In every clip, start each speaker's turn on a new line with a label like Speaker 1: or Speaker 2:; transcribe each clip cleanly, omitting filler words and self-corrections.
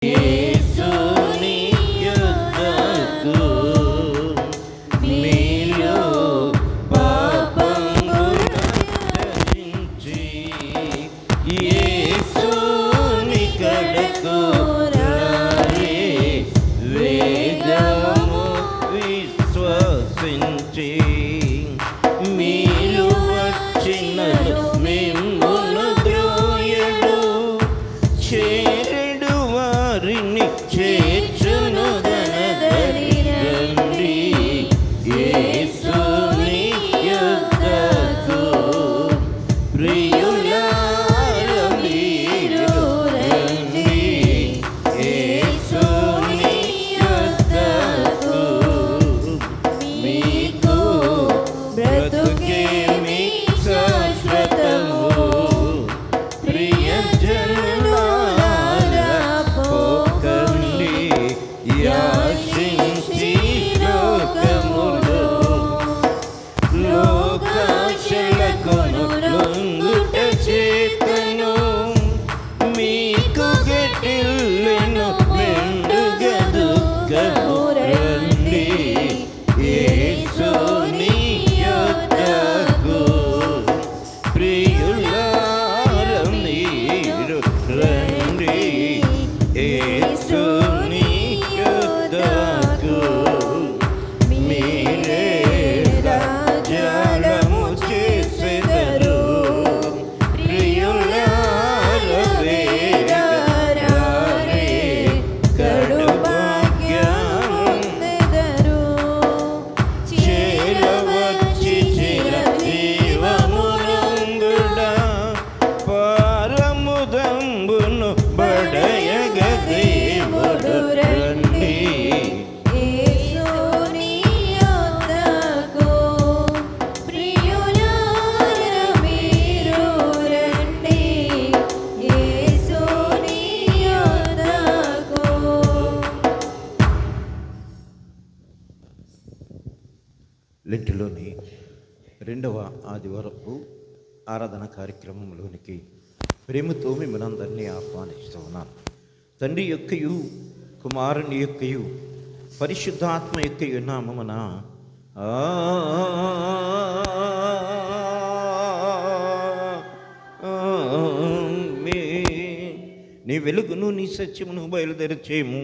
Speaker 1: యేసుని యొద్దకు మీలో పాపములను త్యజించి యేసుని కడకు రారే వేదము విశ్వసించి మీరు వచ్చినను మిమ్మును ద్రోయడు చేరడు వారిని చేర్చును గనదరి రండి యేసుని యొద్దకు ప్రియులార మీరు రండి యేసుని యొద్దకు మీకు బ్రతుకేమి శాశ్వతము ప్రియజనులారా పోకండి యాచించి లోకములో లోకాశలకును లొంగుట చేతను మీకు గెటిల్లెను మెండుగా దుఃఖము రండి యేసుని యొద్దకు ప్రియులార మీరు రండి యేసుని యొద్దకు మీరే రాజ్యాలము చేసెదరు ప్రియులార వేగరారే కడు భాగ్యముందెదరు చేరవచ్చి చిరజీవమునందుడా పారముదంబును బడయగ దేవుడు రండి
Speaker 2: యేసుని యొద్దకు ప్రియులార మీరు రండి యేసుని యొద్దకు.
Speaker 1: లెంటిలోని 2వ ఆదివారపు ఆరాధన కార్యక్రమంలోనికి ప్రేమతో మిమ్మల్ని ఆహ్వానిస్తూ ఉన్నాను. తండ్రి యొక్కయు కుమారుని యొక్కయు పరిశుద్ధాత్మ యొక్కయు నామమున నీ వెలుగును నీ సత్యమును బయలుదేరచేయము.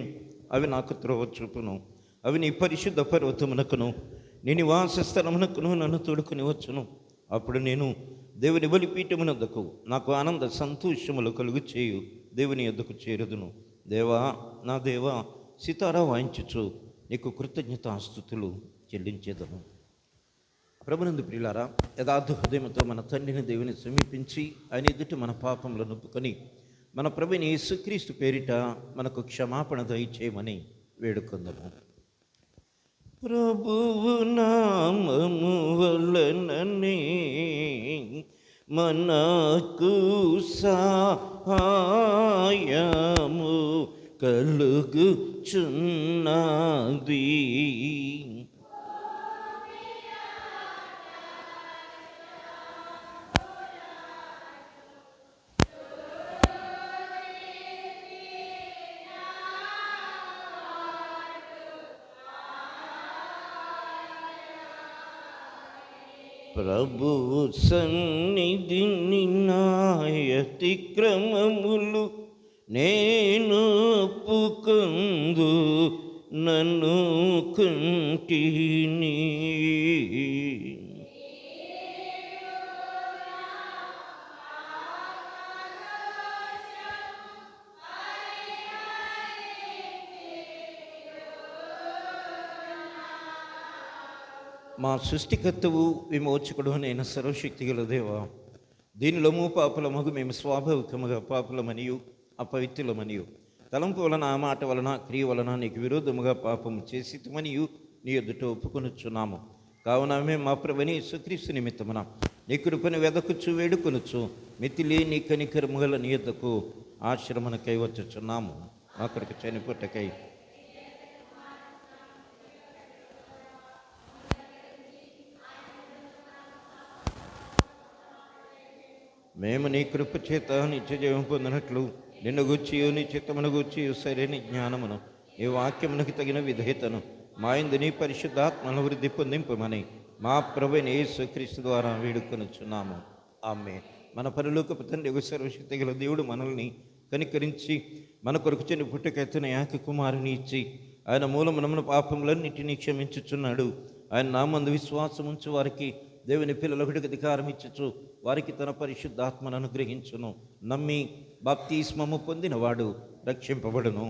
Speaker 1: అవి నాకు త్రోవ చూపును. అవి నీ పరిశుద్ధ పర్వతమునకును నీ నివాస స్థలమునకును నన్ను తోడుకుని వచ్చును. అప్పుడు నేను దేవుని బలిపీఠమునొద్దకు నాకు ఆనంద సంతోషములు కలుగు చేయు దేవుని యొద్దకు చేరుదును. దేవా నా దేవా సితారా వాయించుచు నీకు కృతజ్ఞతాస్తుతులు చెల్లించేదను. ప్రభునందు ప్రియులారా, యథార్థ హృదయంతో మన తండ్రిని దేవుని సమీపించి ఆయన ఎదుట మన పాపములను ఒప్పుకొని మన ప్రభుని యేసుక్రీస్తు పేరిట మనకు క్షమాపణ దయచేయమని వేడుకొందము. ప్రభువు నామము వలననే మనకు సహాయము కలుగుచున్నది. ప్రభువు సన్నిధిని నాయతిక్రమములు నేను ఒప్పుకొందు నన్ను కుంటిని. మా సృష్టికర్తవు విమోచకుడు అయిన సర్వశక్తి గల దేవా, దీనిలోము పాపులమగు మేము స్వాభావికముగా పాపులమనియు అపవిత్రులమనియు తలంపు వలన మాట వలన క్రియ వలన నీకు విరోధముగా పాపము చేసిమనియు నీ ఎదుట ఒప్పుకొనుచున్నాము. కావున మేము మా ప్రభుని యేసుక్రీస్తు నిమిత్తమున నీ కృపను వెదకుచు వేడుకొనుచు మితిలే నీ కనికరము గల నీ యొద్దకు ఆశ్రమనకై వచ్చుచున్నాము. మా కొరకు చనిపోటకై మేము నీ కృప చేత నిత్య జీవం పొందినట్లు నిన్ను గూర్చి నీ చిత్తమును గూర్చి సరైన జ్ఞానమును నీ వాక్యమునకు తగిన విధేయతను మా యందు నీ పరిశుద్ధాత్మను వృద్ధి పొందింపమని మా ప్రభువైన యేసుక్రీస్తు ద్వారా వేడుకొనుచున్నాము. ఆమేన్. మన పరలోకపు తండ్రి యుగ సర్వశక్తి గల దేవుడు మనల్ని కనికరించి మన కొరకు చెని పుట్టుకెత్తిన ఏక కుమారుని ఇచ్చి ఆయన మూలమున మన పాపములన్నిటినీ క్షమించుచున్నాడు. ఆయన నామందు విశ్వాసం ఉంచు వారికి దేవుని పిల్లలొకటికి అధికారం ఇచ్చుచు వారికి తన పరిశుద్ధాత్మను అనుగ్రహించును. నమ్మి బాప్తిస్మము పొందినవాడు రక్షింపబడును.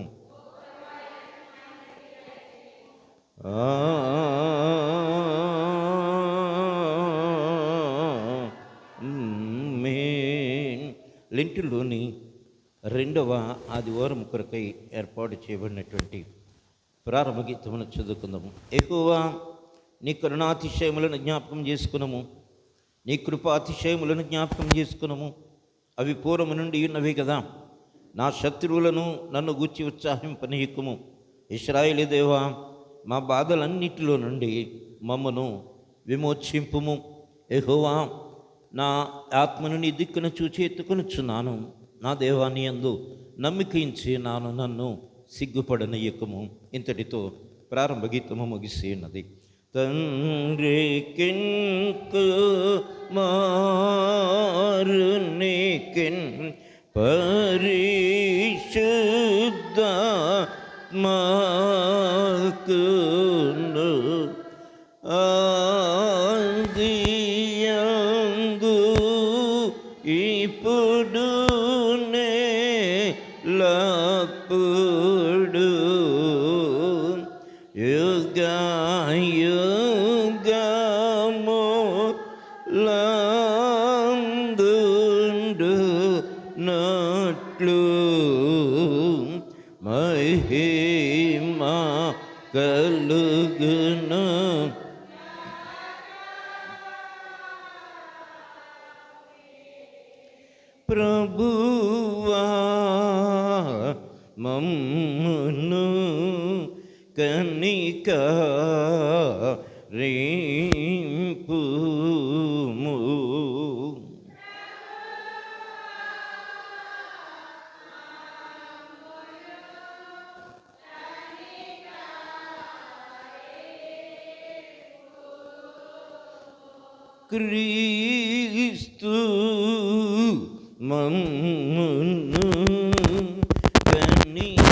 Speaker 1: లెంటులోని 2వ ఆదివారం కొరకై ఏర్పాటు చేయబడినటువంటి ప్రారంభ గీతమును చదువుకుందాము. యెహోవా నీ కరుణాతిశయములను జ్ఞాపకం చేసుకున్నాము, నీ కృపాతిశయములను జ్ఞాపకం చేసుకున్నాము. అవి పూర్వము నుండి ఉన్నవే కదా. నా శత్రువులను నన్ను గూర్చి ఉత్సాహింపనీయకుము. ఇశ్రాయేలు దేవా, మా బాధలన్నిటిలో నుండి మమ్మను విమోచింపుము. యెహోవా, నా ఆత్మను నీ దిక్కును చూచి ఎత్తుకొనుచున్నాను. నా దేవాన్ని యందు నమ్మికించి నన్ను సిగ్గుపడనీయకము. ఇంతటితో ప్రారంభ గీతము ముగిసి ఉన్నది. తండ్రి మారునికిన్ పరిశుద్ధాత్మకును ఆదియందు ఇప్పుడునే లప్పుడు యుగము లందుండు నట్లు మహిమా కలుగును. ప్రభువా మమ్మును కనికరింపుము. క్రీస్తు మమ్మును కనికరింపుము.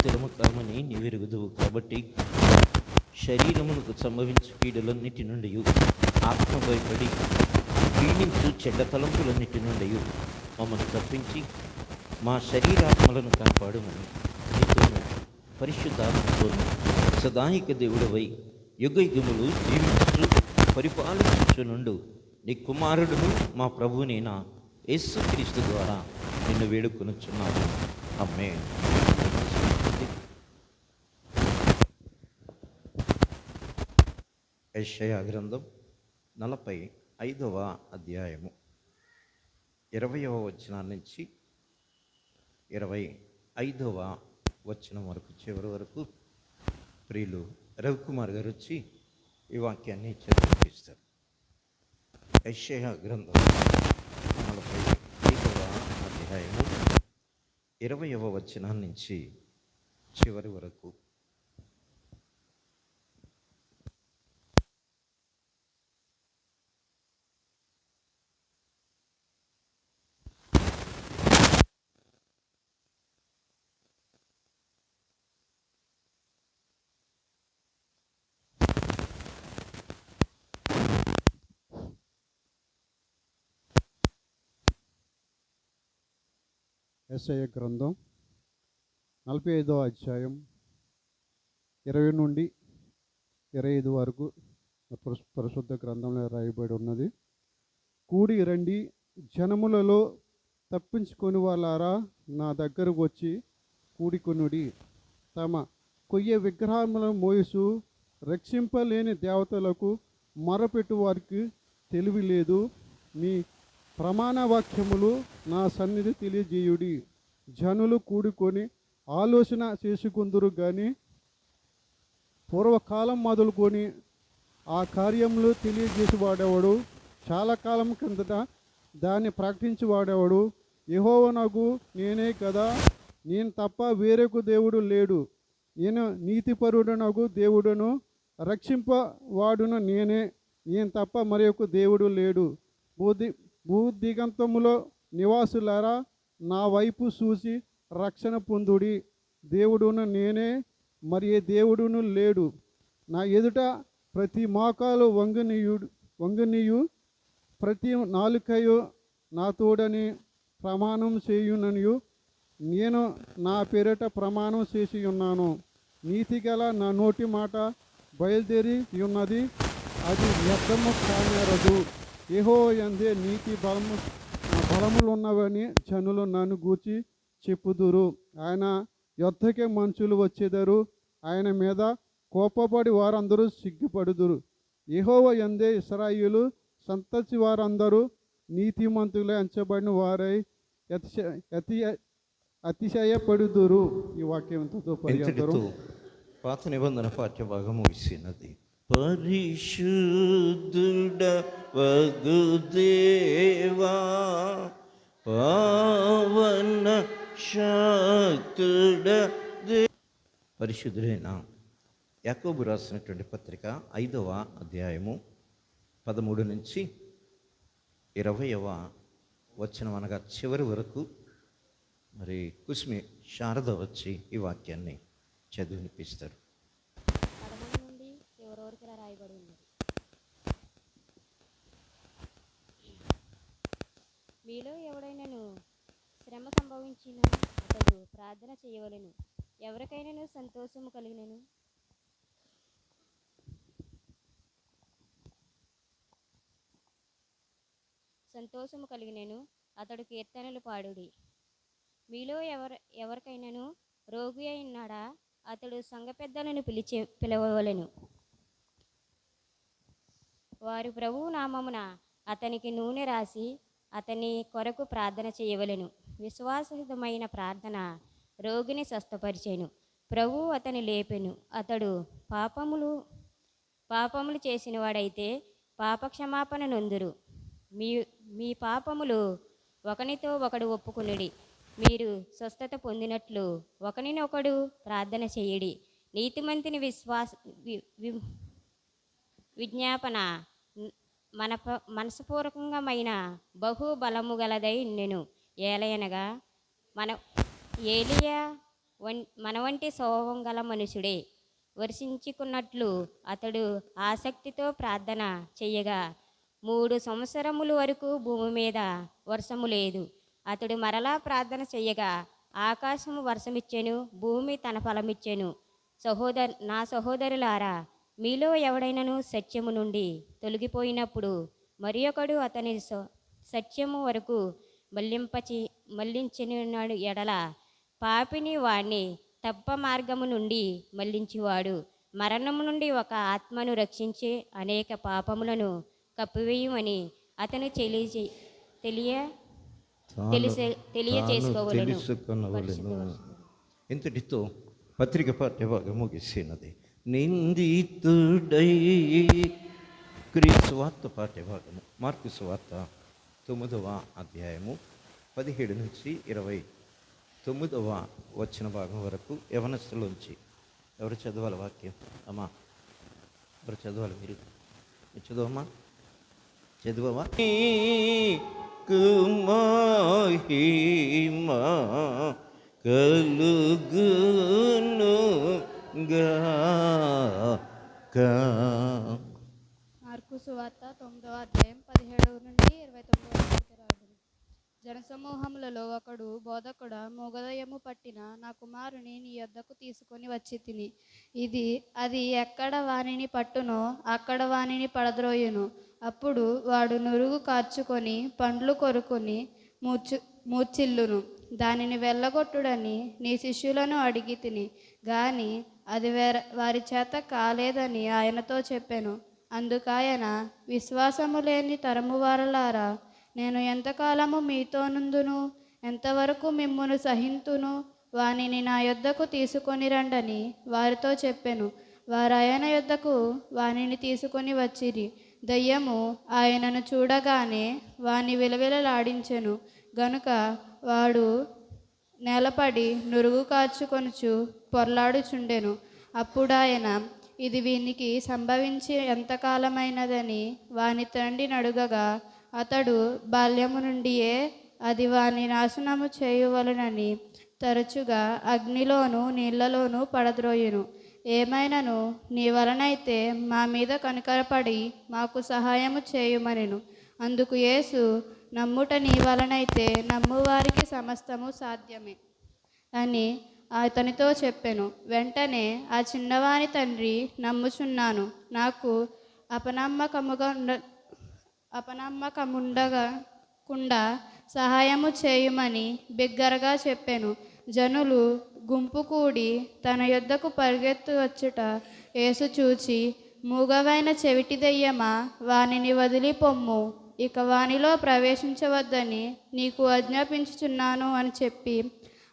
Speaker 1: నీతిమంతులము కామని నీవెరుగుదువు. కాబట్టి శరీరమునకు సంభవించు కీడులన్నిటి నుండి ఆత్మ భయపడి పీడించు చెడ్డ తలంపులన్నిటి నుండి మమ్మల్ని తప్పించి మా శరీరాత్మలను కాపాడుమని నీతోను పరిశుద్ధాత్మతోను సదాయిక దేవుడవై యుగయుగములు జీవించు పరిపాలించుచునుండు నీ కుమారుడును మా ప్రభువునైన యేసుక్రీస్తు ద్వారా నిన్ను వేడుకొనుచున్నాను. ఆమేన్. యెషయా గ్రంథం 45వ అధ్యాయము 20వ వచనం నుంచి 25వ వచనం వరకు చివరి వరకు ప్రియులు రవికుమార్ గారు వచ్చి ఈ వాక్యాన్ని చదివిస్తారు. యెషయా గ్రంథం 45వ అధ్యాయము 20వ వచనం నుంచి చివరి వరకు.
Speaker 3: యెషయా గ్రంథం 45వ అధ్యాయం 20 నుండి 25 వరకు పరిశుద్ధ గ్రంథంలో రాయబడి ఉన్నది. కూడి రండి, జనములలో తప్పించుకొని వాళ్ళారా నా దగ్గరకు వచ్చి కూడికొనుడి. తమ కొయ్య విగ్రహములను మోయసు రక్షింపలేని దేవతలకు మొరపెట్టు వారికి తెలివి లేదు. మీ ప్రమాణ వాక్యములు నా సన్నిధి తెలియజేయుడి. జనులు కూడుకొని ఆలోచన చేసుకుందురు కానీ పూర్వకాలం మొదలుకొని ఆ కార్యములు తెలియజేసేవాడేవాడు, చాలా కాలం కిందట దాన్ని ప్రకటించేవాడేవాడు. యెహోవానగు నేనే కదా, నేను తప్ప వేరొక దేవుడు లేడు. నేను నీతిపరుడనగు దేవుడును, రక్షింపవాడును నేనే, నేను తప్ప మరి ఒక దేవుడు లేడు. భూదిగంతములో నివాసులారా నా వైపు చూసి రక్షణ పొందుడి. దేవుడును నేనే, మరి ఏ దేవుడును లేడు. నా ఎదుట ప్రతి మోకాలు వంగనీయు ప్రతి నాలుకయు నా తోడని ప్రమాణం చేయుననియు నేను నా పేరిట ప్రమాణం చేసి ఉన్నాను. నీతి గల నా నోటి మాట బయలుదేరి ఉన్నది, అది వ్యర్థము కానేరదు. యెహోవా యందే నీతి బలములు ఉన్నవని జనులు నన్ను గూర్చి చెప్పుదురు. ఆయన యొద్దకే మనుషులు వచ్చేదరు, ఆయన మీద కోపపడి వారందరూ సిగ్గుపడుదురు. యెహోవా యందే ఇశ్రాయేలు సంతతి వారందరూ నీతిమంతులే ఎంచబడిన వారై అతిశయపడుదురు. ఈ వాక్యం ఎంతో
Speaker 1: ఇంతటితో పాత నిబంధన పాఠ్యభాగం ముగిసినది. పరిశుద్ధుడ వగు దేవా, పావన శక్తుడ పరిశుద్ధుడైన యాకోబు రాసినటువంటి పత్రిక 5వ అధ్యాయము 13 నుంచి 20వ వచనం అనగా చివరి వరకు మరి కుస్మి శారద వచ్చి ఈ వాక్యాన్ని చదివినిపిస్తారు.
Speaker 4: పదమూడు నుండి చివరి వరకు ఇలా రాయబడి ఉన్నది. మీలో ఎవడైనాను శ్రమ సంభవించిన అతడు ప్రార్థన చేయవలెను. ఎవరికైనాను సంతోషము కలిగినను అతడు కీర్తనలు పాడుడి. మీలో ఎవరికైనాను రోగి అయినాడా అతడు సంఘ పెద్దలను పిలవవలెను. వారు ప్రభువు నామమున అతనికి నూనె రాసి అతని కొరకు ప్రార్థన చేయవలెను. విశ్వాసహితమైన ప్రార్థన రోగిని స్వస్థపరిచెను. ప్రభువు అతని లేపెను. అతడు పాపములు చేసిన వాడైతే పాపక్షమాపణ నొందురు. మీ పాపములు ఒకనితో ఒకడు ఒప్పుకొనుడి. మీరు స్వస్థత పొందినట్లు ఒకనినొకడు ప్రార్థన చేయుడి. నీతిమంతుని విజ్ఞాపన మనస్పూర్వకమైన బహు బలము గలదై ఉండెను. ఏలయనగా ఏలియా మన వంటి స్వభావం గల మనుషుడే. వర్షించుకున్నట్లు అతడు ఆసక్తితో ప్రార్థన చెయ్యగా 3 సంవత్సరముల వరకు భూమి మీద వర్షము లేదు. అతడు మరలా ప్రార్థన చెయ్యగా ఆకాశము వర్షమిచ్చెను, భూమి తన ఫలమిచ్చెను. నా సహోదరులారా, మీలో ఎవడైనను సత్యము నుండి తొలగిపోయినప్పుడు మరి ఒకడు అతని సత్యము వరకు మళ్ళించిన ఎడల పాపిని వాణ్ణి తప్ప మార్గము నుండి మళ్ళించువాడు. మరణము నుండి ఒక ఆత్మను రక్షించే అనేక పాపములను కప్పివేయమని అతను తెలియచేసుకోవలను.
Speaker 1: ఇంతటితో పత్రిక పాఠ్యభాగం ముగిసినది. నిందితుడై క్రీస్తు వార్త పాఠ్యభాగము మార్కు సువార్త 9వ అధ్యాయము 17 నుంచి 29వ వచ్చిన భాగం వరకు యవనస్తులోంచి ఎవరు చదవాలి వాక్యం? అమ్మా ఎవరు చదవాలి? మీరు చదవమ్మా, చదువమ్మా. మహిమా కలుగునుగాక.
Speaker 5: మార్కు సువార్త 9వ అధ్యాయం 17 నుండి 29 వరకు రాదు. జనసమూహములలో ఒకడు, బోధకుడా, మూగదయ్యము పట్టిన నా కుమారుని నీ యొద్దకు తీసుకొని వచ్చి తిని, అది ఎక్కడ వానిని పట్టునో అక్కడ వానిని పడద్రోయును. అప్పుడు వాడు నురుగు కార్చుకొని పండ్లు కొరుకుని మూర్చిల్లును. దానిని వెళ్ళగొట్టుడని నీ శిష్యులను అడిగి తిని, గాని అది వారి చేత కాలేదని ఆయనతో చెప్పాను. అందుకాయన, విశ్వాసము లేని తరము వారలారా, నేను ఎంతకాలము మీతోనుందును? ఎంతవరకు మిమ్మును సహింతును? వానిని నా యొద్దకు తీసుకొని రండని వారితో చెప్పాను. వారు ఆయన యొద్దకు వానిని తీసుకొని వచ్చిరి. దయ్యము ఆయనను చూడగానే వాని విలవిలలాడించెను గనుక వాడు నేలపడి నురుగు కార్చుకొనుచు పొర్లాడుచుండెను. అప్పుడాయన, ఇది వీనికి సంభవించి ఎంతకాలమైనదని వాని తండ్రిని అడుగగా, అతడు బాల్యము నుండియే అది వాని నాశనము చేయవలనని తరచుగా అగ్నిలోను నీళ్లలోనూ పడద్రోయును. ఏమైనను నీ వలనైతే మా మీద కనికరపడి మాకు సహాయము చేయుమనెను. అందుకు యేసు, నమ్ముట నీ వలనైతే నమ్మువారికి సమస్తము సాధ్యమే అని అతనితో చెప్పెను. వెంటనే ఆ చిన్నవాని తండ్రి, నమ్ముచున్నాను, నాకు అపనమ్మకముండకుండా సహాయము చేయుమని బిగ్గరగా చెప్పెను. జనులు గుంపు కూడి తన యొద్దకు పరిగెత్తు వచ్చుట యేసు చూచి, మూగవైన చెవిటి దెయ్యమా, వానిని వదిలి పొమ్ము, ఇక వానిలో ప్రవేశించవద్దని నీకు ఆజ్ఞాపించుచున్నాను అని చెప్పి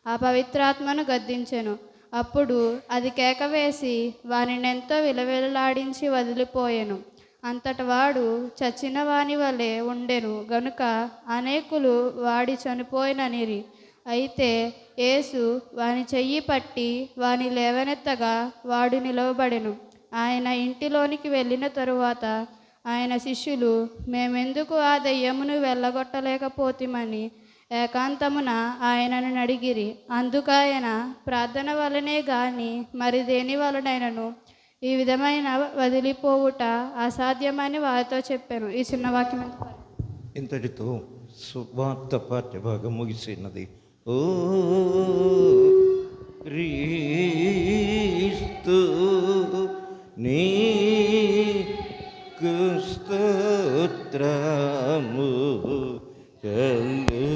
Speaker 5: ఆ పవిత్రాత్మను గద్దించెను. అప్పుడు అది కేక వేసి వానినెంతో విలవిలలాడించి వదిలిపోయెను. అంతట వాడు చచ్చిన వాని వలె ఉండెను గనుక అనేకులు వాడి చనిపోయిననిరి. అయితే యేసు వాని చెయ్యి పట్టి వాని లేవనెత్తగా వాడు నిలవబడెను. ఆయన ఇంటిలోనికి వెళ్ళిన తరువాత ఆయన శిష్యులు, మేమెందుకు ఆ దెయ్యమును వెళ్ళగొట్టలేకపోతిమని ఏకాంతమున ఆయనను అడిగిరి. అందుకాయన, ప్రార్థన వలనే గాని మరి దేని వలనైనను ఈ విధమైన వదిలిపోవుట అసాధ్యమని వారితో చెప్పాను. ఈ చిన్న వాక్యం
Speaker 1: ఇంతటితో సువార్త పాఠ్యభాగం ముగిసినది. ఓ క్రీస్తు నీకు స్తోత్రము కలుగునుగాక.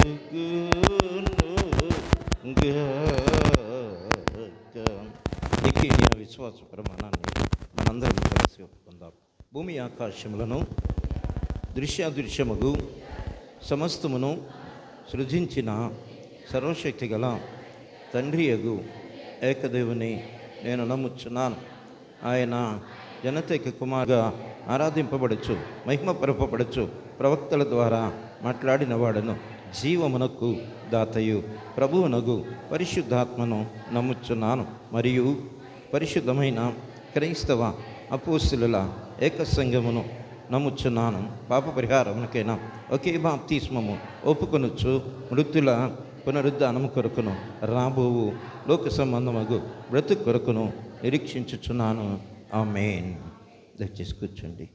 Speaker 1: ఎక్కిన విశ్వాస ప్రమాణాన్ని మనందరం కలిసి ఒప్పుకుందాం. భూమి ఆకాశములను దృశ్యాదృశ్యముగు సమస్తమును సృజించిన సర్వశక్తి గల తండ్రియగు ఏకదేవుని నేను నమ్ముచున్నాను. ఆయన జనతకి కుమారుగా ఆరాధింపబడచ్చు, మహిమపరపబడచ్చు, ప్రవక్తల ద్వారా మాట్లాడిన వాడను, జీవమునకు దాతయు ప్రభువునగు పరిశుద్ధాత్మను నమ్ముచున్నాను. మరియు పరిశుద్ధమైన క్రైస్తవ అపోస్తుల ఏక సంఘమును నమ్ముచున్నాను. పాప పరిహారమునకైనా ఒకే బాప్తిస్మము ఒప్పుకొనొచ్చు, మృతుల పునరుద్ధానము కొరకును రాబోవు లోక సంబంధమగు బ్రతుకు కొరకును నిరీక్షించుచున్నాను. ఆమేన్. దయచేసి కూర్చోండి.